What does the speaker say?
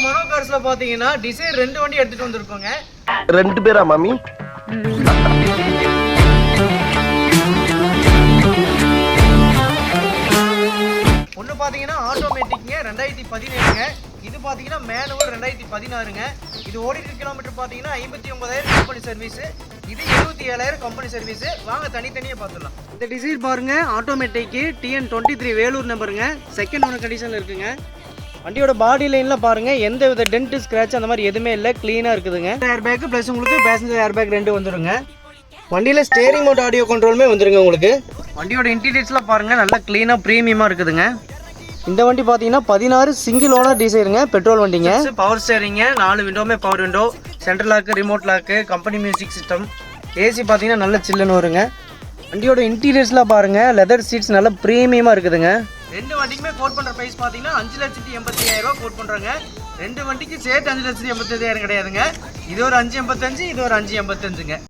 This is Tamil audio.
மனோ கார்ஸ்ல பாத்தீங்கன்னா டிசைர் 2 வண்டி எடுத்துட்டு வந்திருக்கோங்க. 2 பேரா மாமி? ஒன்னு பாத்தீங்கன்னா ஆட்டோமேட்டிக்ங்க 2017ங்க. இது பாத்தீங்கன்னா மேனுவல் 2016ங்க. இது ஓடிட்டு கிலோமீட்டர் பாத்தீங்கன்னா 59000 கம்பெனி சர்வீஸ். இது 77000 கம்பெனி சர்வீஸ். வாங்க தனித்தனியா பார்த்துடலாம். இந்த டிசைர் பாருங்க ஆட்டோமேட்டிக் TN23 வேலூர் நம்பருங்க. செகண்ட் ஓனர் கண்டிஷன்ல இருக்குங்க. வண்டியோட பாடி லைன்ல பாருங்க எந்த வித டென்ட் ஸ்கிராட்ச் அந்த மாதிரி எதுவுமே இல்லை, கிளீனா இருக்குதுங்க. ஏர் பேக் ப்ளஸ் உங்களுக்கு பேசஞ்சர் ஏர் பேக் 2 வந்துருங்க. வண்டியில ஸ்டேரிங் மோட் ஆடியோ கண்ட்ரோலுமே வந்துருங்க உங்களுக்கு. வண்டியோட இன்டீரியர்ஸ்லாம் பாருங்க நல்லா கிளீனா பிரீமியமா இருக்குதுங்க. இந்த வண்டி பார்த்தீங்கன்னா 16 சிங்கிள் ஓனர் டிசைருங்க, பெட்ரோல் வண்டிங்க. பவர் ஸ்டேரிங்க, 4 விண்டோமே power window, central lock, remote lock, company music system, AC பார்த்தீங்கன்னா நல்ல சில்லுன்னு வருங்க. வண்டியோட இன்டீரியர்ஸ்லாம் பாருங்க லெதர் சீட்ஸ் நல்ல பிரீமியமாக இருக்குதுங்க. 2 வண்டிக்குமே கோட் பண்ணுற ப்ரைஸ் பார்த்தீங்கன்னா 5,85,000 கோட் பண்ணுறாங்க. 2 வண்டிக்கு சேர்த்து 5,85,000 கிடையாதுங்க. இது ஒரு 5,85, இது ஒரு 5,85ங்க.